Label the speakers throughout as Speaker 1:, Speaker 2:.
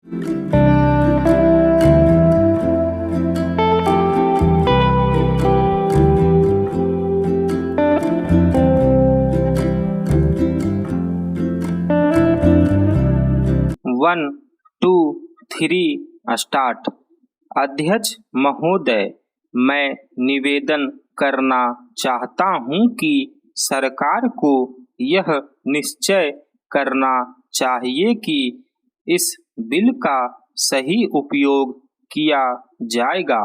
Speaker 1: One two three start. अध्यक्ष महोदय, मैं निवेदन करना चाहता हूं कि सरकार को यह निश्चय करना चाहिए कि इस बिल का सही उपयोग किया जाएगा।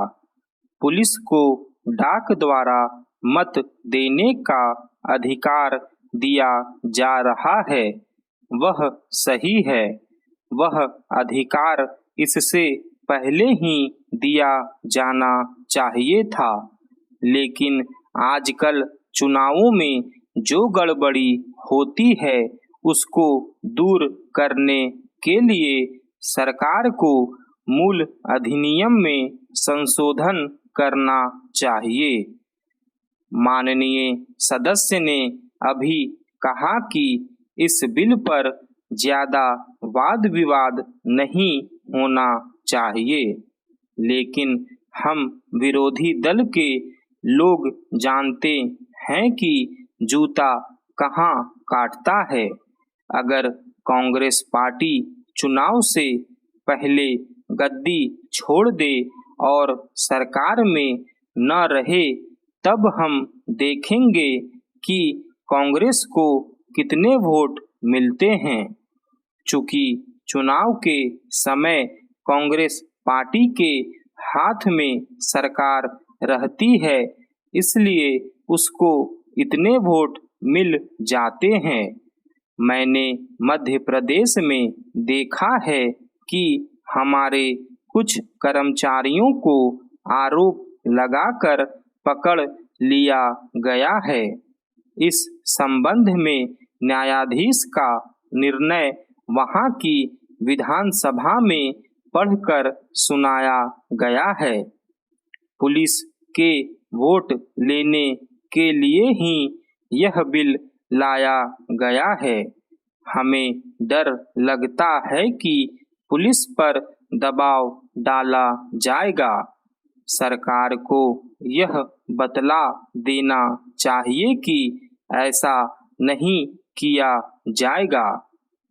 Speaker 1: पुलिस को डाक द्वारा मत देने का अधिकार दिया जा रहा है, वह सही है। वह अधिकार इससे पहले ही दिया जाना चाहिए था, लेकिन आजकल चुनावों में जो गड़बड़ी होती है उसको दूर करने के लिए सरकार को मूल अधिनियम में संशोधन करना चाहिए। माननीय सदस्य ने अभी कहा कि इस बिल पर ज्यादा वाद विवाद नहीं होना चाहिए, लेकिन हम विरोधी दल के लोग जानते हैं कि जूता कहाँ काटता है। अगर कांग्रेस पार्टी चुनाव से पहले गद्दी छोड़ दे और सरकार में न रहे, तब हम देखेंगे कि कांग्रेस को कितने वोट मिलते हैं। चूंकि चुनाव के समय कांग्रेस पार्टी के हाथ में सरकार रहती है, इसलिए उसको इतने वोट मिल जाते हैं। मैंने मध्य प्रदेश में देखा है कि हमारे कुछ कर्मचारियों को आरोप लगाकर पकड़ लिया गया है। इस संबंध में न्यायाधीश का निर्णय वहां की विधानसभा में पढ़कर सुनाया गया है। पुलिस के वोट लेने के लिए ही यह बिल लाया गया है। हमें डर लगता है कि पुलिस पर दबाव डाला जाएगा। सरकार को यह बतला देना चाहिए कि ऐसा नहीं किया जाएगा।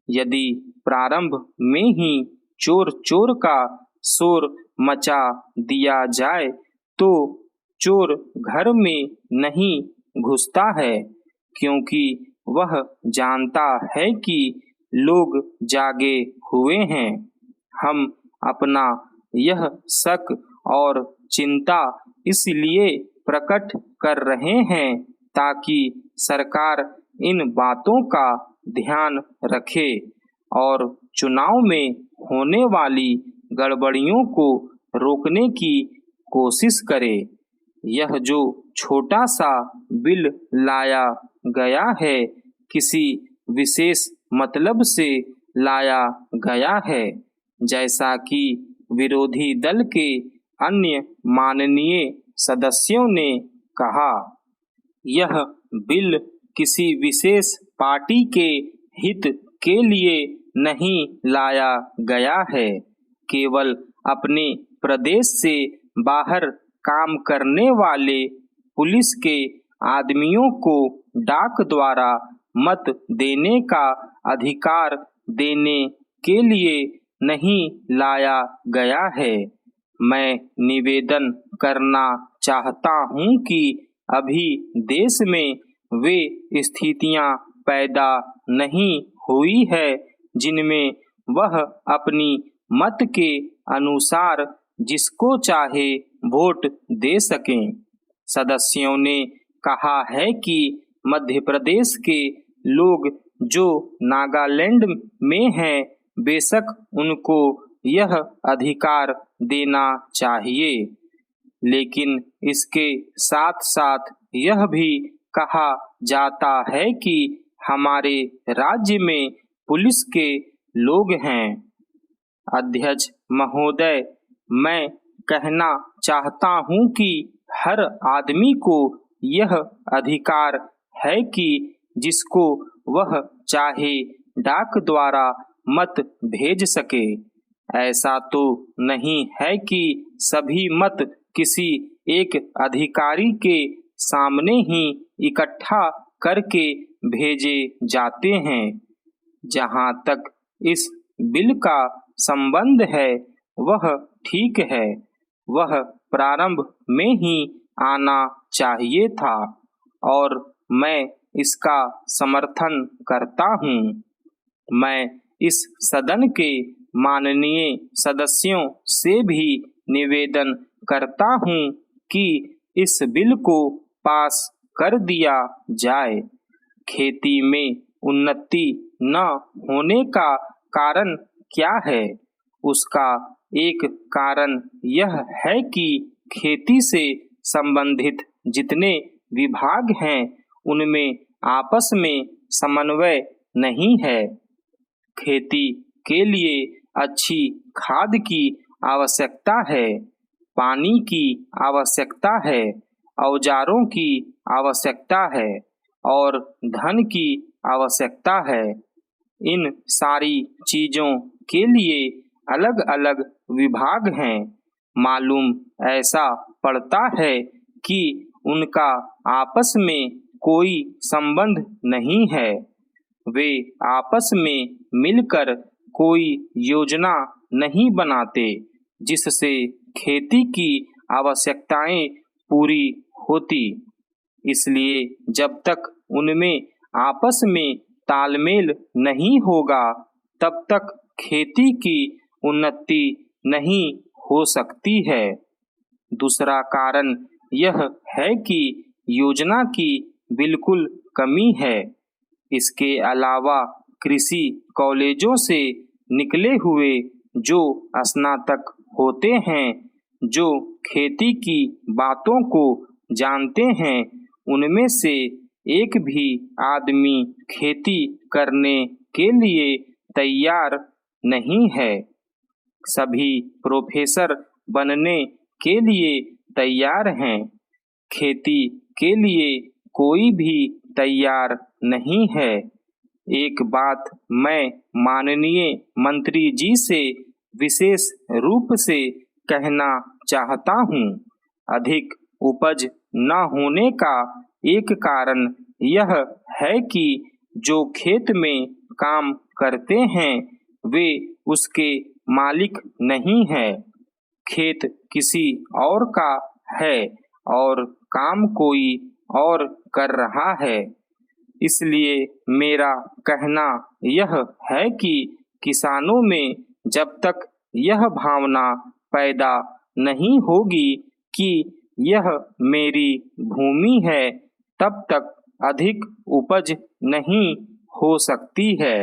Speaker 1: यदि प्रारंभ में ही चोर चोर का शोर मचा दिया जाए तो चोर घर में नहीं घुसता है, क्योंकि वह जानता है कि लोग जागे हुए हैं। हम अपना यह शक और चिंता इसलिए प्रकट कर रहे हैं ताकि सरकार इन बातों का ध्यान रखे और चुनाव में होने वाली गड़बड़ियों को रोकने की कोशिश करे। यह जो छोटा सा बिल लाया गया है, किसी विशेष मतलब से लाया गया है। जैसा कि विरोधी दल के अन्य माननीय सदस्यों ने कहा, यह बिल किसी विशेष पार्टी के हित के लिए नहीं लाया गया है। केवल अपने प्रदेश से बाहर काम करने वाले पुलिस के आदमियों को डाक द्वारा मत देने का अधिकार देने के लिए नहीं लाया गया है। मैं निवेदन करना चाहता हूं कि अभी देश में वे स्थितियां पैदा नहीं हुई है जिनमें वह अपनी मत के अनुसार जिसको चाहे वोट दे सकें। सदस्यों ने कहा है कि मध्य प्रदेश के लोग जो नागालैंड में हैं, बेशक उनको यह अधिकार देना चाहिए, लेकिन इसके साथ साथ यह भी कहा जाता है कि हमारे राज्य में पुलिस के लोग हैं। अध्यक्ष महोदय, मैं कहना चाहता हूं कि हर आदमी को यह अधिकार है कि जिसको वह चाहे डाक द्वारा मत भेज सके। ऐसा तो नहीं है कि सभी मत किसी एक अधिकारी के सामने ही इकट्ठा करके भेजे जाते हैं। जहाँ तक इस बिल का संबंध है वह ठीक है, वह प्रारंभ में ही आना चाहिए था और मैं इसका समर्थन करता हूँ। मैं इस सदन के माननीय सदस्यों से भी निवेदन करता हूँ कि इस बिल को पास कर दिया जाए। खेती में उन्नति न होने का कारण क्या है? उसका एक कारण यह है कि खेती से संबंधित जितने विभाग हैं उनमें आपस में समन्वय नहीं है। खेती के लिए अच्छी खाद की आवश्यकता है, पानी की आवश्यकता है, औजारों की आवश्यकता है और धन की आवश्यकता है। इन सारी चीजों के लिए अलग अलग विभाग हैं। मालूम ऐसा पड़ता है कि उनका आपस में कोई संबंध नहीं है। वे आपस में मिलकर कोई योजना नहीं बनाते जिससे खेती की आवश्यकताएं पूरी होती। इसलिए जब तक उनमें आपस में तालमेल नहीं होगा तब तक खेती की उन्नति नहीं हो सकती है। दूसरा कारण यह है कि योजना की बिल्कुल कमी है। इसके अलावा कृषि कॉलेजों से निकले हुए जो स्नातक होते हैं, जो खेती की बातों को जानते हैं, उनमें से एक भी आदमी खेती करने के लिए तैयार नहीं है। सभी प्रोफेसर बनने के लिए तैयार हैं, खेती के लिए कोई भी तैयार नहीं है। एक बात मैं माननीय मंत्री जी से विशेष रूप से कहना चाहता हूँ। अधिक उपज न होने का एक कारण यह है कि जो खेत में काम करते हैं वे उसके मालिक नहीं हैं। खेत किसी और का है और काम कोई और कर रहा है। इसलिए मेरा कहना यह है कि किसानों में जब तक यह भावना पैदा नहीं होगी कि यह मेरी भूमि है तब तक अधिक उपज नहीं हो सकती है।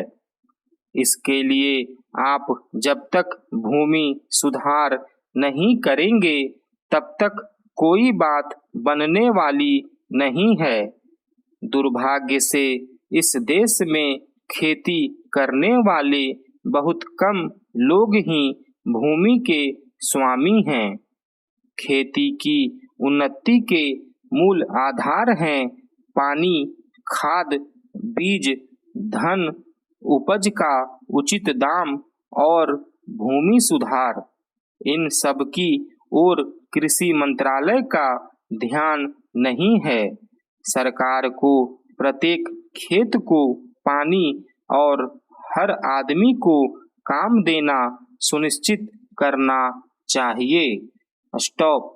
Speaker 1: इसके लिए आप जब तक भूमि सुधार नहीं करेंगे तब तक कोई बात बनने वाली नहीं है। दुर्भाग्य से इस देश में खेती करने वाले बहुत कम लोग ही भूमि के स्वामी हैं। खेती की उन्नति के मूल आधार हैं पानी, खाद, बीज, धन, उपज का उचित दाम और भूमि सुधार। इन सब की ओर कृषि मंत्रालय का ध्यान नहीं है। सरकार को प्रत्येक खेत को पानी और हर आदमी को काम देना सुनिश्चित करना चाहिए। स्टॉप।